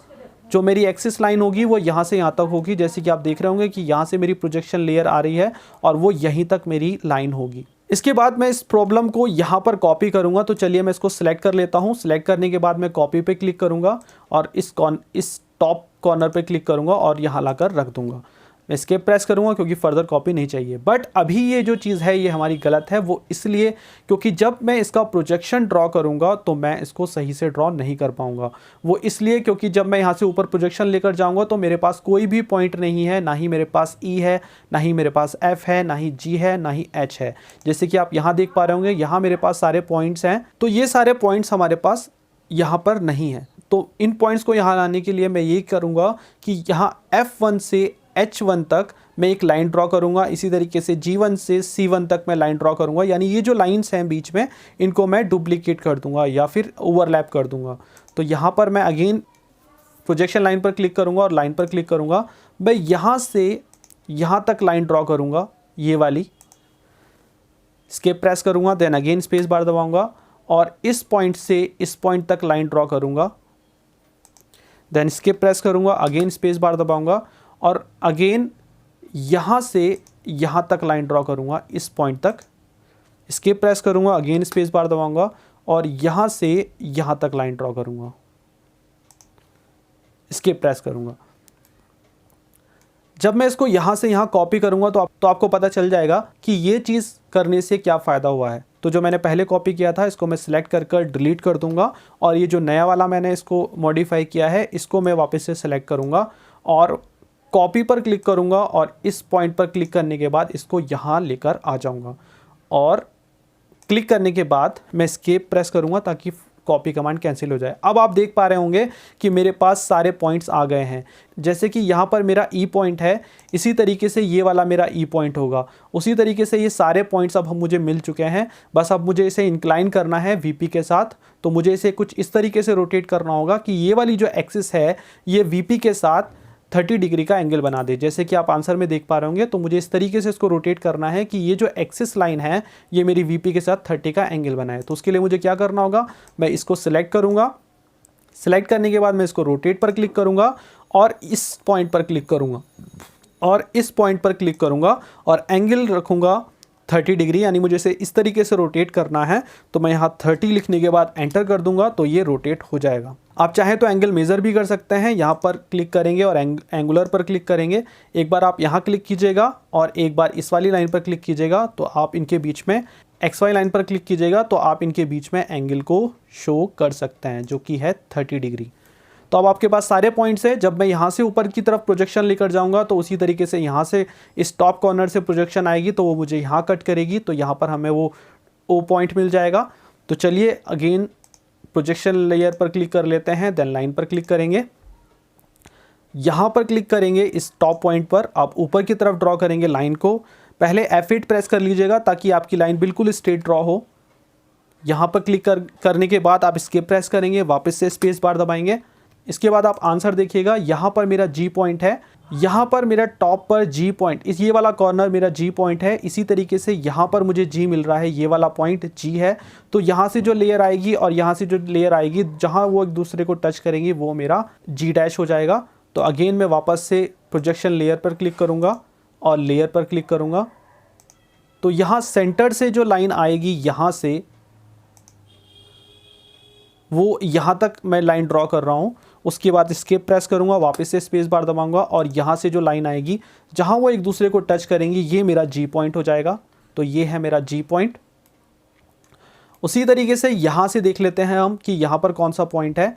जो मेरी एक्सिस लाइन होगी वो यहाँ से यहाँ तक होगी, जैसे कि आप देख रहे होंगे कि यहाँ से मेरी प्रोजेक्शन लेयर आ रही है और वो यहीं तक मेरी लाइन होगी। इसके बाद मैं इस प्रॉब्लम को यहाँ पर कॉपी करूँगा। तो चलिए मैं इसको सिलेक्ट कर लेता हूँ। सिलेक्ट करने के बाद मैं कॉपी पे क्लिक करूँगा और इस टॉप कॉर्नर पे क्लिक करूँगा और यहाँ लाकर रख दूँगा। मैं एस्केप प्रेस करूँगा क्योंकि फर्दर कॉपी नहीं चाहिए। बट अभी ये जो चीज़ है ये हमारी गलत है, वो इसलिए क्योंकि जब मैं इसका प्रोजेक्शन ड्रॉ करूँगा तो मैं इसको सही से ड्रॉ नहीं कर पाऊँगा। वो इसलिए क्योंकि जब मैं यहाँ से ऊपर प्रोजेक्शन लेकर जाऊँगा तो मेरे पास कोई भी पॉइंट नहीं है, ना ही मेरे पास E है, ना ही मेरे पास F है, ना ही G है, ना ही H है। जैसे कि आप यहाँ देख पा रहे होंगे, यहाँ मेरे पास सारे पॉइंट्स हैं। तो ये सारे पॉइंट्स हमारे पास यहाँ पर नहीं है। तो इन पॉइंट्स को यहाँ लाने के लिए मैं ये करूँगा कि यहाँ F1 से H1 तक मैं एक लाइन ड्रॉ करूंगा। इसी तरीके से G1 से C1 तक मैं लाइन ड्रॉ करूंगा, यानी ये जो लाइंस हैं बीच में इनको मैं डुप्लीकेट कर दूंगा या फिर ओवरलैप कर दूंगा। तो यहाँ पर मैं अगेन प्रोजेक्शन लाइन पर क्लिक करूंगा और लाइन पर क्लिक करूंगा। मैं यहाँ से यहाँ तक लाइन ड्रॉ करूंगा, ये वाली। एस्केप प्रेस करूंगा, देन अगेन स्पेस बार दबाऊंगा और इस पॉइंट से इस पॉइंट तक लाइन ड्रॉ करूंगा। देन एस्केप प्रेस करूंगा, अगेन स्पेस बार दबाऊंगा और अगेन यहाँ से यहाँ तक लाइन ड्रॉ करूँगा, इस पॉइंट तक। एस्केप प्रेस करूँगा, अगेन स्पेस बार दबाऊंगा और यहाँ से यहाँ तक लाइन ड्रॉ करूँगा। एस्केप प्रेस करूँगा। जब मैं इसको यहाँ से यहाँ कॉपी करूँगा तो आपको पता चल जाएगा कि ये चीज़ करने से क्या फ़ायदा हुआ है। तो जो मैंने पहले कॉपी किया था इसको मैं सिलेक्ट कर डिलीट कर दूँगा और ये जो नया वाला मैंने इसको मॉडिफाई किया है इसको मैं वापस से सिलेक्ट करूँगा और कॉपी पर क्लिक करूंगा और इस पॉइंट पर क्लिक करने के बाद इसको यहाँ लेकर आ जाऊंगा और क्लिक करने के बाद मैं एस्केप प्रेस करूंगा ताकि कॉपी कमांड कैंसिल हो जाए। अब आप देख पा रहे होंगे कि मेरे पास सारे पॉइंट्स आ गए हैं। जैसे कि यहाँ पर मेरा E पॉइंट है, इसी तरीके से ये वाला मेरा E पॉइंट होगा। उसी तरीके से ये सारे पॉइंट्स अब मुझे मिल चुके हैं। बस अब मुझे इसे इंक्लाइन करना है VP के साथ। तो मुझे इसे कुछ इस तरीके से रोटेट करना होगा कि ये वाली जो एक्सिस है ये VP के साथ 30 डिग्री का एंगल बना दे। जैसे कि आप आंसर में देख पा रहे होंगे। तो मुझे इस तरीके से इसको रोटेट करना है कि ये जो एक्सिस लाइन है ये मेरी VP के साथ 30 का एंगल बनाए। तो उसके लिए मुझे क्या करना होगा, मैं इसको सिलेक्ट करूंगा। सिलेक्ट करने के बाद मैं इसको रोटेट पर क्लिक करूंगा और इस पॉइंट पर क्लिक करूंगा और इस पॉइंट पर क्लिक करूंगा और एंगल रखूंगा 30 डिग्री, यानी मुझे इसे इस तरीके से रोटेट करना है। तो मैं यहाँ 30 लिखने के बाद एंटर कर दूंगा तो ये रोटेट हो जाएगा। आप चाहें तो एंगल मेज़र भी कर सकते हैं। यहाँ पर क्लिक करेंगे और एंगुलर पर क्लिक करेंगे। एक बार आप यहाँ क्लिक कीजिएगा और एक बार इस वाली लाइन पर क्लिक कीजिएगा तो आप इनके बीच में XY लाइन पर क्लिक कीजिएगा तो आप इनके बीच में एंगल को शो कर सकते हैं जो कि है 30 डिग्री। तो अब आपके पास सारे पॉइंट्स हैं। जब मैं यहाँ से ऊपर की तरफ प्रोजेक्शन लेकर जाऊँगा तो उसी तरीके से यहाँ से इस टॉप कॉर्नर से प्रोजेक्शन आएगी तो वो मुझे यहाँ कट करेगी। तो यहाँ पर हमें वो O पॉइंट मिल जाएगा। तो चलिए अगेन प्रोजेक्शन लेयर पर क्लिक कर लेते हैं, देन लाइन पर क्लिक करेंगे। यहाँ पर क्लिक करेंगे इस टॉप पॉइंट पर, आप ऊपर की तरफ ड्रॉ करेंगे लाइन को। पहले F8 प्रेस कर लीजिएगा ताकि आपकी लाइन बिल्कुल स्ट्रेट ड्रॉ हो। यहाँ पर क्लिक करने के बाद आप एस्केप प्रेस करेंगे, वापस से स्पेस बार दबाएंगे। इसके बाद आप आंसर देखिएगा, यहाँ पर मेरा G पॉइंट है, यहाँ पर मेरा टॉप पर G पॉइंट, इस ये वाला कॉर्नर मेरा G पॉइंट है। इसी तरीके से यहाँ पर मुझे G मिल रहा है, ये वाला पॉइंट G है। तो यहाँ से जो लेयर आएगी और यहाँ से जो लेयर आएगी जहाँ वो एक दूसरे को टच करेंगी वो मेरा G डैश हो जाएगा। तो अगेन मैं वापस से प्रोजेक्शन लेयर पर क्लिक करूँगा और लेयर पर क्लिक करूँगा तो यहाँ सेंटर से जो लाइन आएगी यहाँ से, वो यहाँ तक मैं लाइन ड्रॉ कर रहा हूँ। उसके बाद एस्केप प्रेस करूँगा, वापस से स्पेस बार दबाऊंगा और यहाँ से जो लाइन आएगी जहाँ वो एक दूसरे को टच करेंगी, ये मेरा जी पॉइंट हो जाएगा। तो ये है मेरा जी पॉइंट। उसी तरीके से यहाँ से देख लेते हैं हम कि यहाँ पर कौन सा पॉइंट है।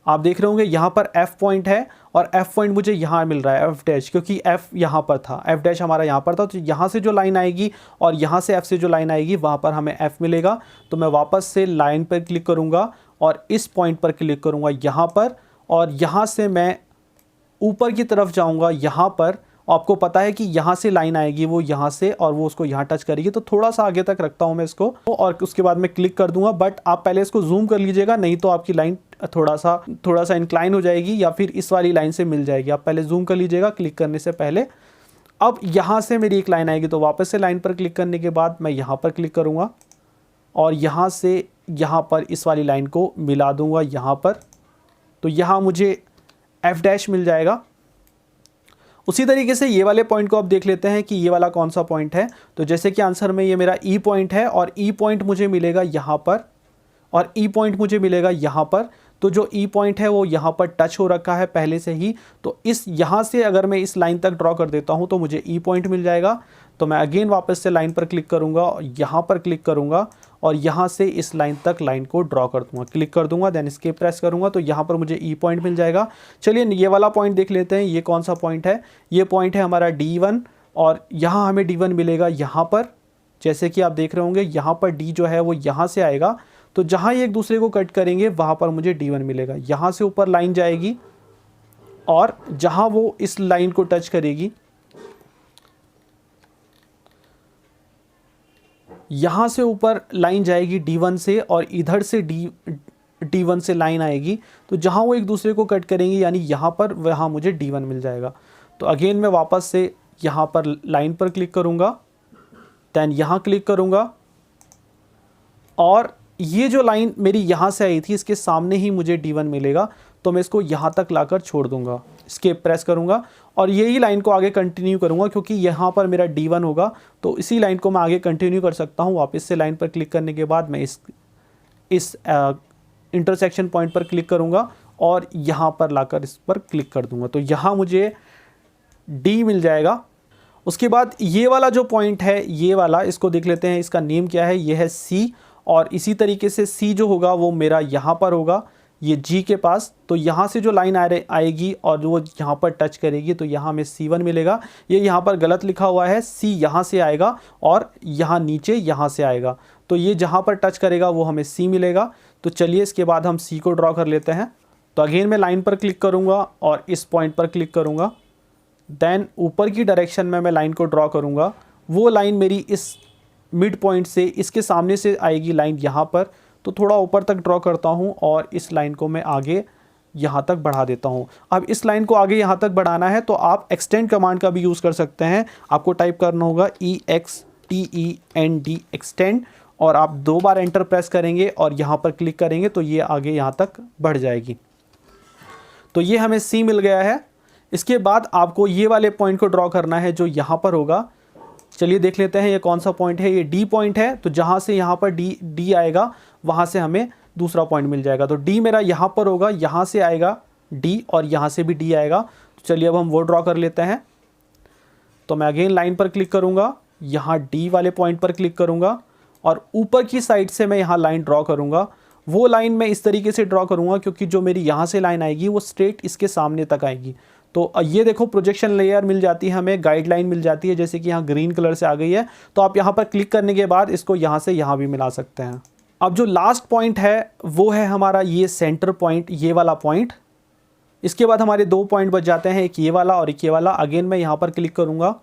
आप देख रहे होंगे यहाँ पर F पॉइंट है और F पॉइंट मुझे यहाँ मिल रहा है F डैश, क्योंकि F यहाँ पर था, F डैश हमारा यहाँ पर था। तो यहाँ से जो लाइन आएगी और यहाँ से F से जो लाइन आएगी वहाँ पर हमें F मिलेगा। तो मैं वापस से लाइन पर क्लिक करूँगा और इस पॉइंट पर क्लिक करूँगा यहाँ पर, और यहाँ से मैं ऊपर की तरफ जाऊँगा यहाँ पर। आपको पता है कि यहाँ से लाइन आएगी वो यहाँ से, और वो उसको यहाँ टच करेगी। तो थोड़ा सा आगे तक रखता हूँ मैं इसको और उसके बाद मैं क्लिक कर दूंगा। बट आप पहले इसको जूम कर लीजिएगा, नहीं तो आपकी लाइन थोड़ा सा इंक्लाइन हो जाएगी या फिर इस वाली लाइन से मिल जाएगी। आप पहले जूम कर लीजिएगा क्लिक करने से पहले। अब यहाँ से मेरी एक लाइन आएगी, तो वापस से लाइन पर क्लिक करने के बाद मैं यहाँ पर क्लिक करूँगा और यहाँ से यहाँ पर इस वाली लाइन को मिला दूँगा यहाँ पर। तो यहाँ मुझे F डैश मिल जाएगा। उसी तरीके से ये वाले पॉइंट को आप देख लेते हैं कि ये वाला कौन सा पॉइंट है। तो जैसे कि आंसर में ये मेरा E पॉइंट है और E पॉइंट मुझे मिलेगा यहाँ पर और E पॉइंट मुझे मिलेगा यहाँ पर। तो जो E पॉइंट है वो यहाँ पर टच हो रखा है पहले से ही। तो इस यहाँ से अगर मैं इस लाइन तक ड्रॉ कर देता हूँ तो मुझे E पॉइंट मिल जाएगा। तो मैं अगेन वापस से लाइन पर क्लिक करूँगा और यहाँ पर क्लिक करूँगा और यहाँ से इस लाइन तक लाइन को ड्रॉ कर दूँगा, क्लिक कर दूँगा, देन एस्केप प्रेस करूँगा। तो यहाँ पर मुझे E पॉइंट मिल जाएगा। चलिए ये वाला पॉइंट देख लेते हैं, ये कौन सा पॉइंट है। ये पॉइंट है हमारा D1 और यहाँ हमें D1 मिलेगा यहाँ पर। जैसे कि आप देख रहे होंगे यहाँ पर D जो है वो यहाँ से आएगा। तो जहाँ ये एक दूसरे को कट करेंगे वहाँ पर मुझे D1 मिलेगा। यहाँ से ऊपर लाइन जाएगी और जहाँ वो इस लाइन को टच करेगी यहाँ से ऊपर लाइन जाएगी D1 से और इधर से D1 से लाइन आएगी। तो जहाँ वो एक दूसरे को कट करेंगे यानी यहाँ पर, वहाँ मुझे D1 मिल जाएगा। तो अगेन मैं वापस से यहाँ पर लाइन पर क्लिक करूँगा, दैन यहाँ क्लिक करूँगा और ये जो लाइन मेरी यहाँ से आई थी इसके सामने ही मुझे D1 मिलेगा। तो मैं इसको यहाँ तक लाकर छोड़ दूँगा, एस्केप प्रेस करूँगा और यही लाइन को आगे कंटिन्यू करूँगा क्योंकि यहाँ पर मेरा D1 होगा। तो इसी लाइन को मैं आगे कंटिन्यू कर सकता हूँ। वापस से लाइन पर क्लिक करने के बाद मैं इस इंटरसेक्शन पॉइंट पर क्लिक करूँगा और यहाँ पर लाकर इस पर क्लिक कर दूँगा। तो यहाँ मुझे D मिल जाएगा। उसके बाद ये वाला जो पॉइंट है, ये वाला, इसको देख लेते हैं, इसका नेम क्या है। ये है C और इसी तरीके से C जो होगा वो मेरा यहाँ पर होगा, ये G के पास। तो यहाँ से जो लाइन आएगी और वो यहाँ पर टच करेगी तो यहाँ हमें C1 मिलेगा। ये यहाँ पर गलत लिखा हुआ है, C यहाँ से आएगा और यहाँ नीचे यहाँ से आएगा। तो ये जहाँ पर टच करेगा वो हमें C मिलेगा। तो चलिए इसके बाद हम C को ड्रॉ कर लेते हैं। तो अगेन मैं लाइन पर क्लिक करूँगा और इस पॉइंट पर क्लिक करूँगा, देन ऊपर की डायरेक्शन में मैं लाइन को ड्रॉ करूँगा। वो लाइन मेरी इस मिड पॉइंट से, इसके सामने से आएगी लाइन यहाँ पर। तो थोड़ा ऊपर तक ड्रॉ करता हूँ और इस लाइन को मैं आगे यहाँ तक बढ़ा देता हूँ। अब इस लाइन को आगे यहाँ तक बढ़ाना है तो आप एक्सटेंड कमांड का भी यूज़ कर सकते हैं। आपको टाइप करना होगा EXTEND एक्सटेंड और आप 2 बार एंटर प्रेस करेंगे और यहाँ पर क्लिक करेंगे तो ये आगे यहाँ तक बढ़ जाएगी। तो ये हमें C मिल गया है। इसके बाद आपको ये वाले पॉइंट को ड्रॉ करना है जो यहाँ पर होगा। चलिए देख लेते हैं ये कौन सा पॉइंट है। ये D पॉइंट है। तो जहाँ से यहाँ पर D आएगा वहाँ से हमें दूसरा पॉइंट मिल जाएगा। तो D मेरा यहाँ पर होगा, यहाँ से आएगा D और यहाँ से भी D आएगा। तो चलिए अब हम वो ड्रॉ कर लेते हैं। तो मैं अगेन लाइन पर क्लिक करूँगा, यहाँ D वाले पॉइंट पर क्लिक करूँगा और ऊपर की साइड से मैं यहाँ लाइन ड्रॉ करूँगा। वो लाइन मैं इस तरीके से ड्रॉ करूँगा क्योंकि जो मेरी यहाँ से लाइन आएगी वो स्ट्रेट इसके सामने तक आएगी। तो ये देखो प्रोजेक्शन लेयर मिल जाती है हमें, गाइडलाइन मिल जाती है, जैसे कि यहाँ ग्रीन कलर से आ गई है। तो आप यहाँ पर क्लिक करने के बाद इसको यहाँ से यहाँ भी मिला सकते हैं। अब जो लास्ट पॉइंट है वो है हमारा ये सेंटर पॉइंट, ये वाला पॉइंट। इसके बाद हमारे 2 पॉइंट बच जाते हैं, एक ये वाला और एक ये वाला। अगेन मैं यहाँ पर क्लिक करूँगा।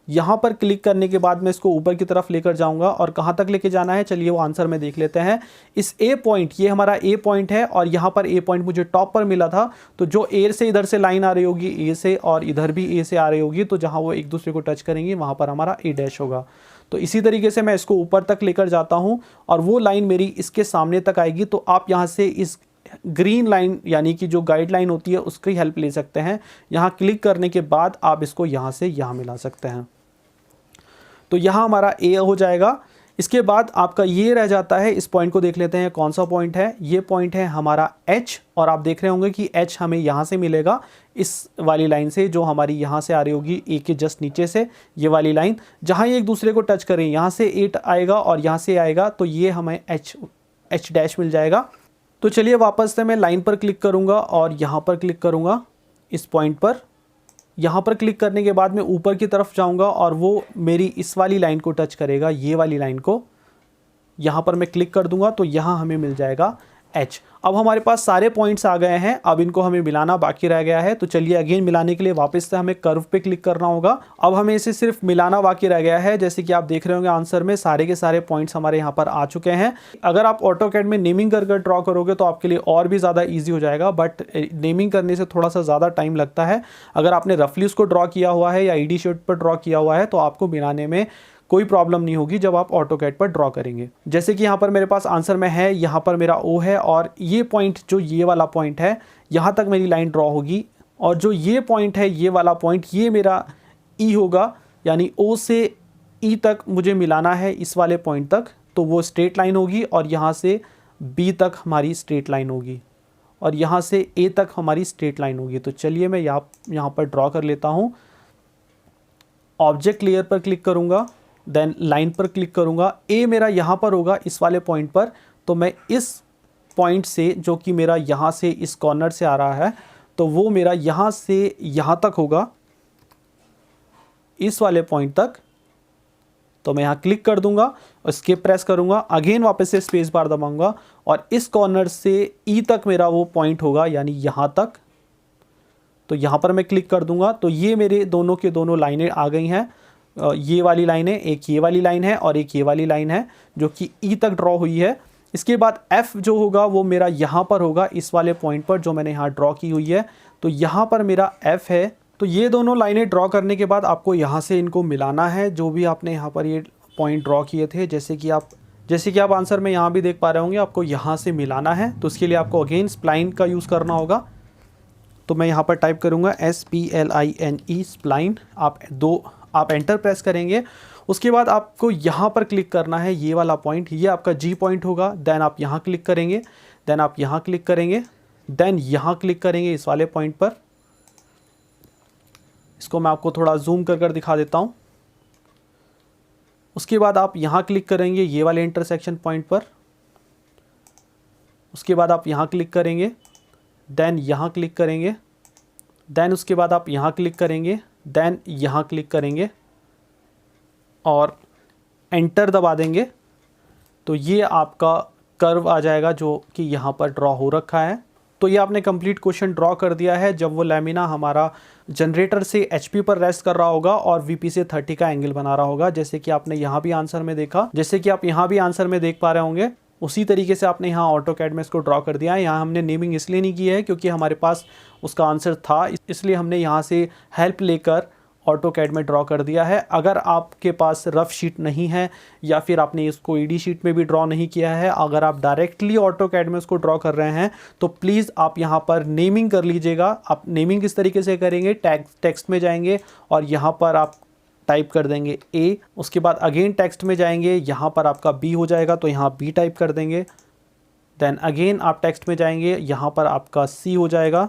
यहाँ पर क्लिक करने के बाद मैं इसको ऊपर की तरफ लेकर जाऊँगा और कहाँ तक लेके जाना है चलिए वो आंसर में देख लेते हैं। इस A पॉइंट, ये हमारा A पॉइंट है और यहाँ पर A पॉइंट मुझे टॉप पर मिला था। तो जो A से इधर से लाइन आ रही होगी A से और इधर भी A से आ रही होगी, तो जहाँ वो एक दूसरे को टच करेंगे वहाँ पर हमारा A डैश होगा। तो इसी तरीके से मैं इसको ऊपर तक लेकर जाता हूँ और वो लाइन मेरी इसके सामने तक आएगी। तो आप यहाँ से इस ग्रीन लाइन यानी कि जो गाइडलाइन होती है उसकी हेल्प ले सकते हैं। यहाँ क्लिक करने के बाद आप इसको यहाँ से यहाँ मिला सकते हैं। तो यहाँ हमारा ए हो जाएगा। इसके बाद आपका ये रह जाता है, इस पॉइंट को देख लेते हैं कौन सा पॉइंट है। ये पॉइंट है हमारा एच, और आप देख रहे होंगे कि एच हमें यहाँ से मिलेगा इस वाली लाइन से, जो हमारी यहाँ से आ रही होगी ए के जस्ट नीचे से, ये वाली लाइन जहाँ ये एक दूसरे को टच करें, यहाँ से ए आएगा और यहाँ से आएगा, तो ये हमें एच डैश मिल जाएगा। तो चलिए वापस से मैं लाइन पर क्लिक करूँगा और यहाँ पर क्लिक करूँगा इस पॉइंट पर। यहाँ पर क्लिक करने के बाद मैं ऊपर की तरफ जाऊँगा और वो मेरी इस वाली लाइन को टच करेगा, ये वाली लाइन को। यहाँ पर मैं क्लिक कर दूंगा तो यहाँ हमें मिल जाएगा H। अब हमारे पास सारे पॉइंट्स आ गए हैं, अब इनको हमें मिलाना बाकी रह गया है। तो चलिए अगेन मिलाने के लिए वापस से हमें कर्व पे क्लिक करना होगा। अब हमें इसे सिर्फ मिलाना बाकी रह गया है। जैसे कि आप देख रहे होंगे आंसर में सारे के सारे पॉइंट्स हमारे यहाँ पर आ चुके हैं। अगर आप ऑटोकैड में नेमिंग कर ड्रॉ करोगे तो आपके लिए और भी ज़्यादा ईजी हो जाएगा, बट नेमिंग करने से थोड़ा सा ज़्यादा टाइम लगता है। अगर आपने रफली उसको ड्रॉ किया हुआ है या ईडी शीट पर ड्रॉ किया हुआ है तो आपको मिलाने में कोई प्रॉब्लम नहीं होगी जब आप ऑटोकैड पर ड्रॉ करेंगे। जैसे कि यहाँ पर मेरे पास आंसर में है, यहाँ पर मेरा ओ है और ये पॉइंट जो ये वाला पॉइंट है यहाँ तक मेरी लाइन ड्रॉ होगी, और जो ये पॉइंट है ये वाला पॉइंट ये मेरा ई होगा, यानी ओ से ई तक मुझे मिलाना है इस वाले पॉइंट तक, तो वो स्ट्रेट लाइन होगी, और यहाँ से बी तक हमारी स्ट्रेट लाइन होगी, और यहाँ से ए तक हमारी स्ट्रेट लाइन होगी। तो चलिए मैं यहाँ पर ड्रॉ कर लेता हूँ। ऑब्जेक्ट लेयर पर क्लिक करूँगा, देन लाइन पर क्लिक करूँगा। ए मेरा यहाँ पर होगा इस वाले पॉइंट पर, तो मैं इस पॉइंट से जो कि मेरा यहाँ से इस कॉर्नर से आ रहा है, तो वो मेरा यहाँ से यहाँ तक होगा इस वाले पॉइंट तक। तो मैं यहाँ क्लिक कर दूंगा, एस्केप प्रेस करूँगा, अगेन वापस से स्पेस बार दबाऊंगा, और इस कॉर्नर से ई तक मेरा वो पॉइंट होगा, यानी यहाँ तक। तो यहाँ पर मैं क्लिक कर दूंगा, तो ये मेरे दोनों के दोनों लाइनें आ गई हैं। ये वाली लाइन है, एक ये वाली लाइन है और एक ये वाली लाइन है जो कि ई तक ड्रॉ हुई है। इसके बाद एफ जो होगा वो मेरा यहाँ पर होगा इस वाले पॉइंट पर जो मैंने यहाँ ड्रॉ की हुई है, तो यहाँ पर मेरा एफ है। तो ये दोनों लाइनें ड्रॉ करने के बाद आपको यहाँ से इनको मिलाना है, जो भी आपने यहाँ पर ये पॉइंट ड्रॉ किए थे। जैसे कि आप आंसर में यहाँ भी देख पा रहे होंगे, आपको यहाँ से मिलाना है। तो उसके लिए आपको अगेन स्प्लाइन का यूज़ करना होगा। तो मैं यहाँ पर टाइप करूँगा SPLINE स्प्लाइन, आप एंटर प्रेस करेंगे। उसके बाद आपको यहाँ पर क्लिक करना है, ये वाला पॉइंट, ये आपका G पॉइंट होगा। देन आप यहाँ क्लिक करेंगे, देन आप यहाँ क्लिक करेंगे, देन यहाँ क्लिक करेंगे इस वाले पॉइंट पर। इसको मैं आपको थोड़ा जूम कर दिखा देता हूँ। उसके बाद आप यहाँ क्लिक करेंगे ये वाले इंटरसेक्शन पॉइंट पर। उसके बाद आप यहाँ क्लिक करेंगे, देन यहाँ क्लिक करेंगे, देन उसके बाद आप यहाँ क्लिक करेंगे, देन यहाँ क्लिक करेंगे और एंटर दबा देंगे। तो ये आपका कर्व आ जाएगा जो कि यहाँ पर ड्रॉ हो रखा है। तो ये आपने कंप्लीट क्वेश्चन ड्रॉ कर दिया है जब वो लैमिना हमारा जनरेटर से HP पर रेस्ट कर रहा होगा और VP से 30 का एंगल बना रहा होगा, जैसे कि आपने यहाँ भी आंसर में देखा, जैसे कि आप यहाँ भी आंसर में देख पा रहे होंगे। उसी तरीके से आपने यहाँ ऑटोकैड में इसको ड्रॉ कर दिया है। यहाँ हमने नेमिंग इसलिए नहीं की है क्योंकि हमारे पास उसका आंसर था, इसलिए हमने यहाँ से हेल्प लेकर ऑटोकैड में ड्रॉ कर दिया है। अगर आपके पास रफ शीट नहीं है या फिर आपने इसको ईडी शीट में भी ड्रॉ नहीं किया है, अगर आप डायरेक्टली ऑटोकैड में इसको ड्रॉ कर रहे हैं तो प्लीज़ आप यहाँ पर नेमिंग कर लीजिएगा। आप नेमिंग किस तरीके से करेंगे, टेक्स्ट में जाएंगे और यहाँ पर आप टाइप कर देंगे A, उसके बाद अगेन टेक्स्ट में जाएंगे, यहाँ पर आपका B हो जाएगा तो यहाँ B टाइप कर देंगे। देन अगेन आप टेक्स्ट में जाएंगे, यहाँ पर आपका C हो जाएगा।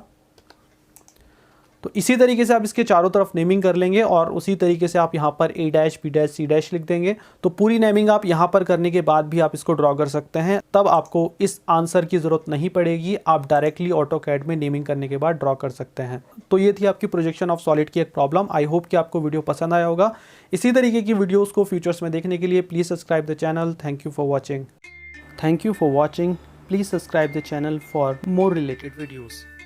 तो इसी तरीके से आप इसके चारों तरफ नेमिंग कर लेंगे और उसी तरीके से आप यहाँ पर A dash B dash C dash लिख देंगे। तो पूरी नेमिंग आप यहाँ पर करने के बाद भी आप इसको ड्रॉ कर सकते हैं, तब आपको इस आंसर की ज़रूरत नहीं पड़ेगी। आप डायरेक्टली ऑटोकैड में नेमिंग करने के बाद ड्रॉ कर सकते हैं। तो ये थी आपकी प्रोजेक्शन ऑफ सॉलिड की एक प्रॉब्लम। आई होप कि आपको वीडियो पसंद आया होगा। इसी तरीके की वीडियोज़ को फ्यूचर्स में देखने के लिए please subscribe the channel. Thank you for watching. Please subscribe the channel for more related videos.